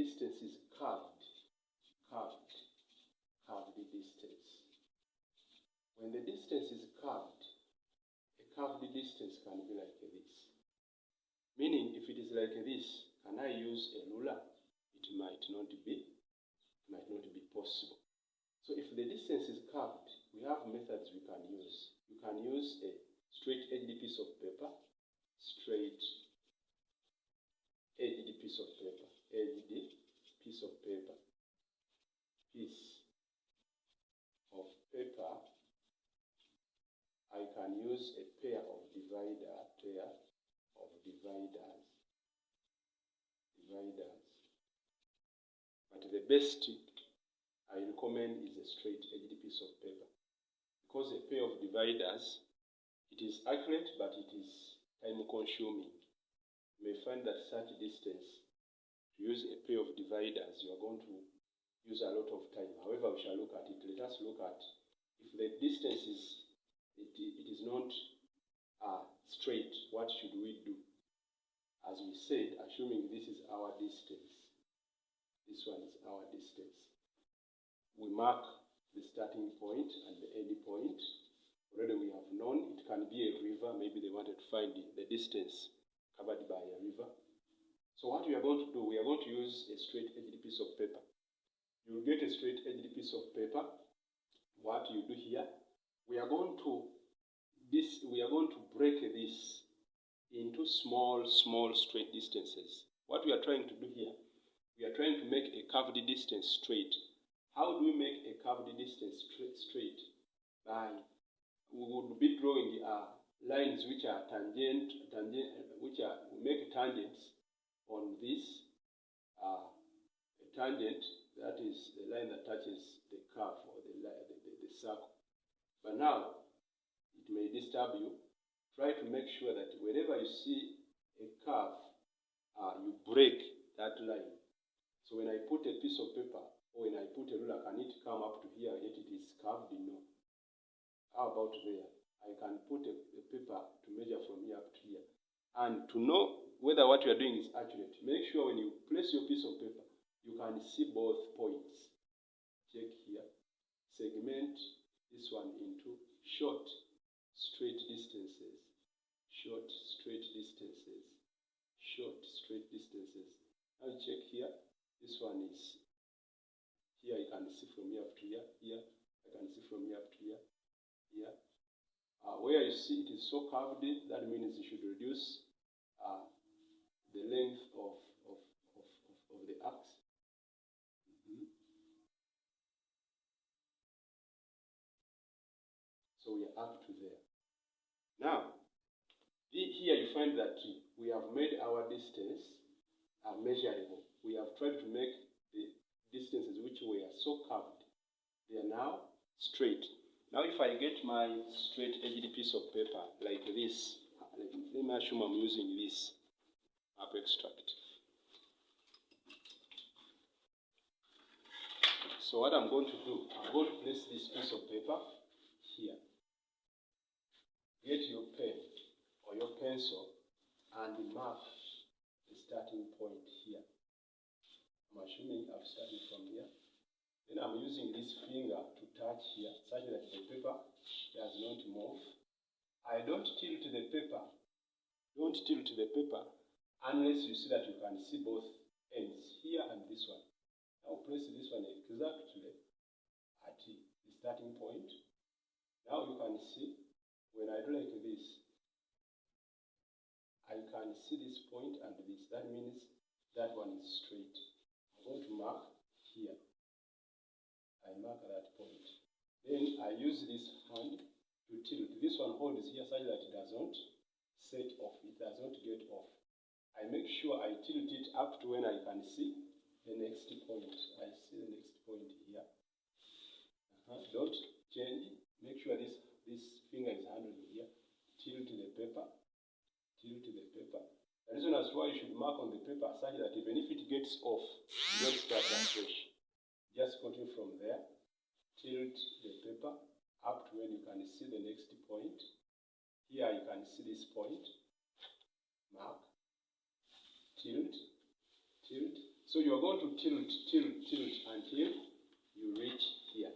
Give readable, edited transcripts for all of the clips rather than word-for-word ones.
distance is curved distance. When the distance is curved, a curved distance can be like this. Meaning, if it is like this, can I use a ruler? It might not be possible. So if the distance is curved, we have methods we can use. You can use a straight-edged piece of paper, I can use a pair of dividers. But the best I recommend is a straight-edged piece of paper. Because a pair of dividers, it is accurate, but it is time-consuming. You may find that such distance, to use a pair of dividers, you are going to use a lot of time. However, we shall look at it. Let us look at if the distance is not straight, what should we do? As we said, assuming this is our distance, this one is our distance. We mark the starting point and the end point. Already we have known it can be a river. Maybe they wanted to find the distance covered by a river. So what we are going to do, we are going to use a straight-edged piece of paper. You will get a straight-edged piece of paper. What you do here, we are going to break this into small straight distances. What we are trying to do here, we are trying to make a curved distance straight. How do we make a curved distance straight? We would be drawing lines which are we make tangents on this. A tangent, that is the line that touches the curve or the circle. But now, it may disturb you. Try to make sure that wherever you see a curve, you break that line. So when I put a piece of paper or when I put a ruler, can it come up to here yet it is curved? No. How about there? I can put a paper to measure from here up to here. And to know whether what you are doing is accurate, make sure when you place your piece of paper, you can see both points. Check here. Segment this one into short straight distances. Now check here. This one is here. I can see from here up to here. Here I can see from here up to here. Here. Where you see it is so curved, that means you should reduce the length of the axe. So we are up to there. Now, here you find that we have made our distance measurable. We have tried to make the distances which were so curved, they are now straight. Now if I get my straight-edged piece of paper like this, let me assume I'm using this map extract. So what I'm going to do, I'm going to place this piece of paper here. Get your pen or your pencil and mark the starting point here. I'm assuming I've started from here. Then I'm using this finger to touch here such that the paper does not move. I don't tilt the paper. Don't tilt the paper unless you see that you can see both ends, here and this one. Now place this one exactly at the starting point. Now you can see when I do like this, I can see this point and this. That means that one is straight. I'm going to mark here. I mark that point. Then I use this hand to tilt. This one holds here such that it does not set off. It does not get off. I make sure I tilt it up to when I can see the next point. I see the next point here. Don't change. Make sure this finger is handled here. Tilt the paper. The reason as to why you should mark on the paper such that even if it gets off, you don't start afresh. Just continue from there. Tilt the paper up to when you can see the next point. Here you can see this point. Mark. Tilt. So you are going to tilt until you reach here.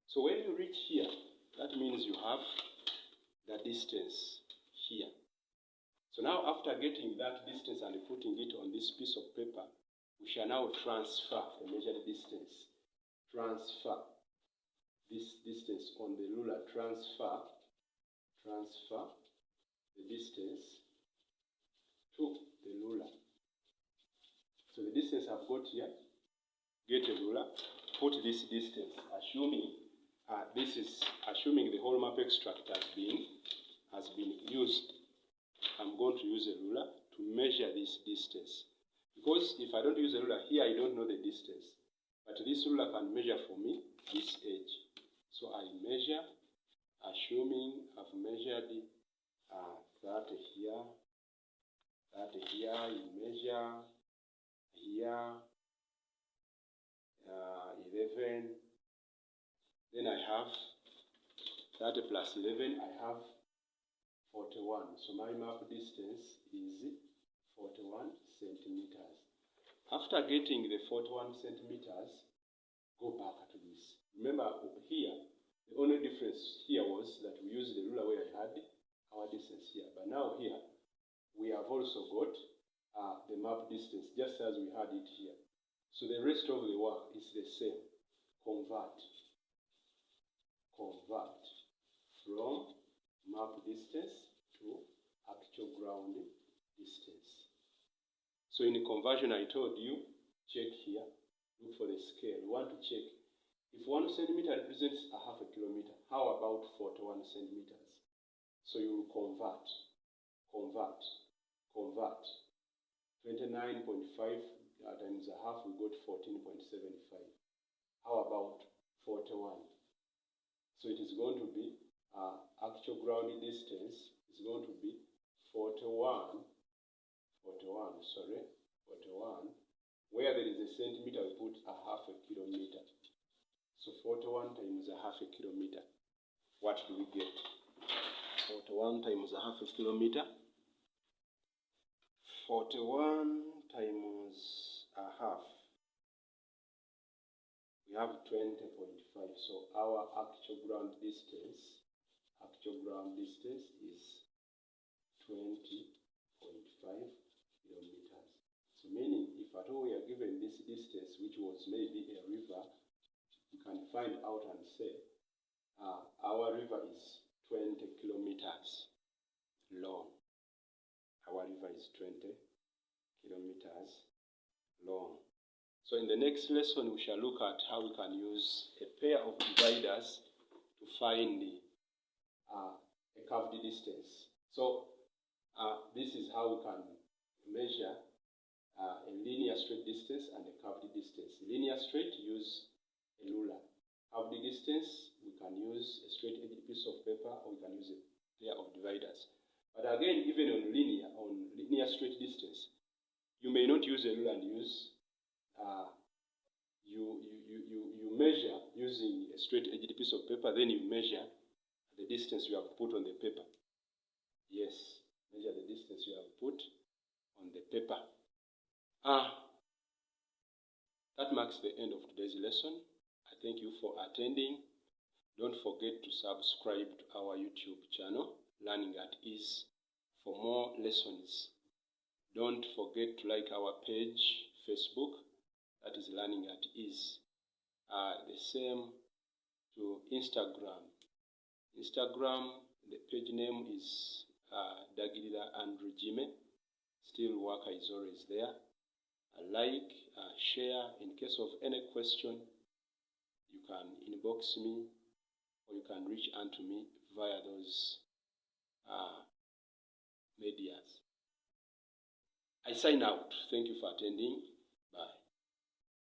So when you reach here, that means you have the distance here. So now after getting that distance and putting it on this piece of paper, we shall now transfer the measured distance. Transfer this distance on the ruler. Transfer the distance to the ruler. So the distance I've got here, get a ruler, put this distance, assuming assuming the whole map extract has been used. I'm going to use a ruler to measure this distance. Because if I don't use a ruler here, I don't know the distance. But this ruler can measure for me this edge. So I measure, assuming I've measured that here, you measure here, 11. Then I have 30 plus 11, I have 41. So my map distance is 41 centimeters. After getting the 41 centimeters, go back to this. Remember here, the only difference here was that we used the ruler where I had our distance here. But now here, we have also got the map distance, just as we had it here. So the rest of the work is the same. Convert from map distance to actual ground distance. So in the conversion I told you, check here, look for the scale. We want to check if 1 centimeter represents a half a kilometer, how about 41 centimeters? So you will convert. 29.5 times a half, we got 14.75. How about 41? So it is going to be actual ground distance is going to be 41, where there is a centimeter, we put a half a kilometer. So 41 times a half a kilometer. What do we get? 41 times a half a kilometer. 41 times a half. We have 20.5. So our actual ground distance is 20.5 kilometers. So meaning, if at all we are given this distance, which was maybe a river, you can find out and say, our river is 20 kilometers long. Our river is 20 kilometers long. So in the next lesson, we shall look at how we can use a pair of dividers to find a curved distance. So this is how we can measure a linear straight distance and a curved distance. Linear straight, use a ruler. Curved distance, we can use a straight edged piece of paper, or we can use a pair of dividers. But again, even on linear straight distance, you may not use a ruler and use you measure using a straight edged piece of paper, then you measure the distance you have put on the paper. Yes, measure the distance you have put on the paper. That marks the end of today's lesson. I thank you for attending. Don't forget to subscribe to our YouTube channel, Learning at Ease, for more lessons. Don't forget to like our page, Facebook, that is Learning at Ease. The same to Instagram. The page name is Dagirira Andrew Jime. Still worker is always there. Like, share. In case of any question, you can inbox me or you can reach out to me via those medias. I sign out. Thank you for attending.